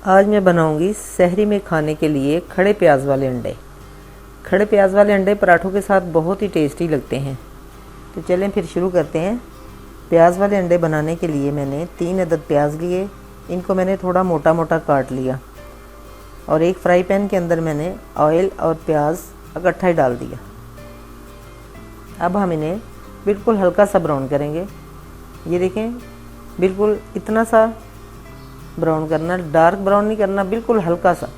आज मैं बनाऊंगी सहरी में खाने के लिए खड़े प्याज वाले अंडे। खड़े प्याज वाले अंडे पराठों के साथ बहुत ही टेस्टी लगते हैं। तो चलें फिर शुरू करते हैं। प्याज वाले अंडे बनाने के लिए मैंने 3 अदद प्याज लिए। इनको मैंने थोड़ा मोटा मोटा काट लिया और एक फ्राई पैन के अंदर मैंने ऑयल और प्याज इकट्ठा ही डाल दिया। अब हम इन्हें बिल्कुल हल्का सा ब्राउन करेंगे। ये देखें, बिल्कुल इतना सा ब्राउन करना, डार्क ब्राउन नहीं करना, बिल्कुल हल्का सा।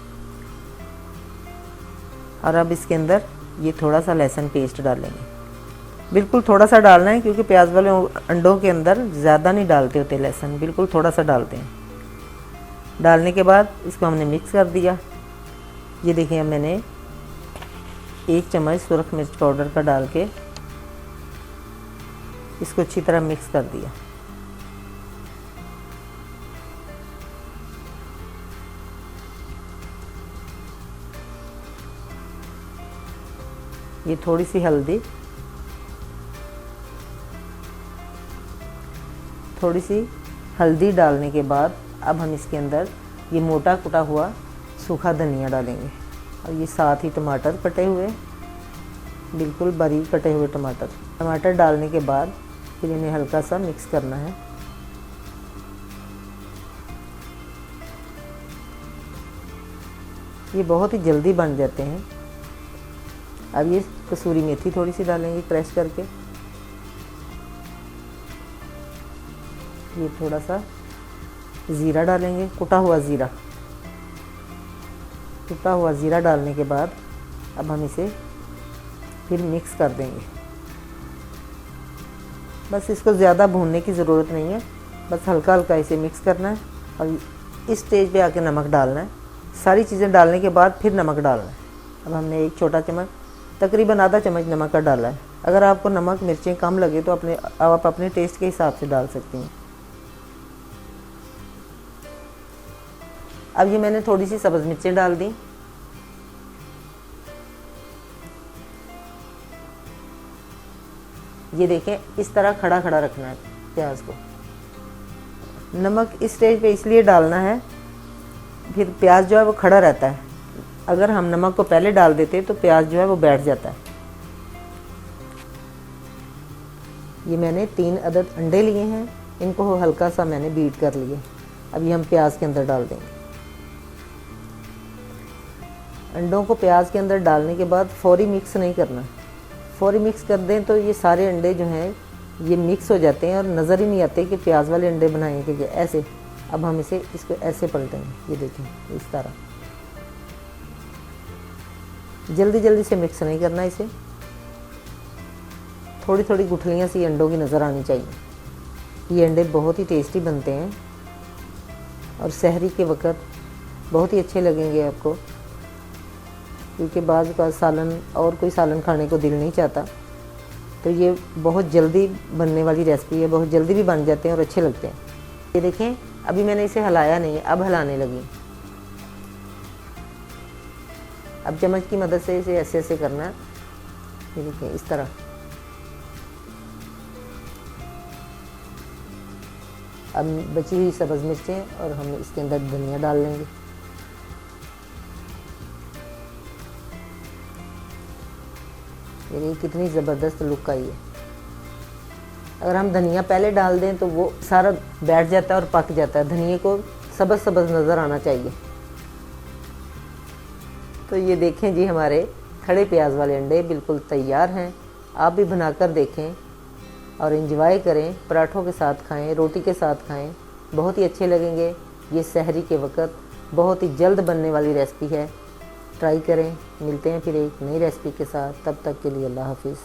और अब इसके अंदर ये थोड़ा सा लहसुन पेस्ट डालेंगे। बिल्कुल थोड़ा सा डालना है क्योंकि प्याज वाले अंडों के अंदर ज़्यादा नहीं डालते होते लहसुन, बिल्कुल थोड़ा सा डालते हैं। डालने के बाद इसको हमने मिक्स कर दिया। ये देखिए, अब मैंने 1 चम्मच सुरख मिर्च पाउडर का डाल के इसको अच्छी तरह मिक्स कर दिया। ये थोड़ी सी हल्दी डालने के बाद अब हम इसके अंदर ये मोटा कुटा हुआ सूखा धनिया डालेंगे और ये साथ ही टमाटर कटे हुए, बिल्कुल बारीक कटे हुए टमाटर डालने के बाद फिर इन्हें हल्का सा मिक्स करना है। ये बहुत ही जल्दी बन जाते हैं। अब ये कसूरी मेथी थोड़ी सी डालेंगे क्रश करके। ये थोड़ा सा ज़ीरा डालेंगे, कुटा हुआ ज़ीरा डालने के बाद अब हम इसे फिर मिक्स कर देंगे। बस इसको ज़्यादा भूनने की ज़रूरत नहीं है, बस हल्का हल्का इसे मिक्स करना है और इस स्टेज पे आके नमक डालना है। सारी चीज़ें डालने के बाद फिर नमक डालना है। अब हमने एक छोटा चम्मच, तकरीबन आधा चम्मच नमक का डाला है। अगर आपको नमक मिर्चें कम लगे तो आप अपने टेस्ट के हिसाब से डाल सकती हैं। अब ये मैंने थोड़ी सी सब्ज़ मिर्चें डाल दी। ये देखें, इस तरह खड़ा खड़ा रखना है प्याज को। नमक इस स्टेज पे इसलिए डालना है, फिर प्याज जो है वो खड़ा रहता है। अगर हम नमक को पहले डाल देते तो प्याज जो है वो बैठ जाता है। ये मैंने 3 अदद अंडे लिए हैं, इनको हल्का सा मैंने बीट कर लिए। अब ये हम प्याज के अंदर डाल देंगे। अंडों को प्याज के अंदर डालने के बाद फौरी मिक्स नहीं करना। फौरी मिक्स कर दें तो ये सारे अंडे जो हैं ये मिक्स हो जाते हैं और नज़र ही नहीं आते कि प्याज वाले अंडे बनाएंगे ऐसे। अब हम इसको ऐसे पलटेंगे। ये देखें, इस तरह जल्दी जल्दी से मिक्स नहीं करना इसे। थोड़ी थोड़ी गुठलियाँ सी अंडों की नज़र आनी चाहिए। ये अंडे बहुत ही टेस्टी बनते हैं और सहरी के वक़्त बहुत ही अच्छे लगेंगे आपको, क्योंकि बाज़ का सालन और कोई सालन खाने को दिल नहीं चाहता। तो ये बहुत जल्दी बनने वाली रेसिपी है, बहुत जल्दी भी बन जाते हैं और अच्छे लगते हैं। ये देखें, अभी मैंने इसे हिलाया नहीं है, अब हिलाने लगी। अब चम्मच की मदद से इसे ऐसे ऐसे करना है। ये देखिए, इस तरह। अब बची हुई सब्ज़ मिर्चें और हम इसके अंदर धनिया डाल लेंगे। ये कितनी ज़बरदस्त लुक आई है। अगर हम धनिया पहले डाल दें तो वो सारा बैठ जाता है और पक जाता है। धनिया को सब्ज़ सब्ज़ नज़र आना चाहिए। तो ये देखें जी, हमारे खड़े प्याज वाले अंडे बिल्कुल तैयार हैं। आप भी बनाकर देखें और एंजॉय करें। पराठों के साथ खाएं, रोटी के साथ खाएं, बहुत ही अच्छे लगेंगे। ये सहरी के वक़्त बहुत ही जल्द बनने वाली रेसिपी है। ट्राई करें। मिलते हैं फिर एक नई रेसिपी के साथ। तब तक के लिए अल्लाह हाफिज़।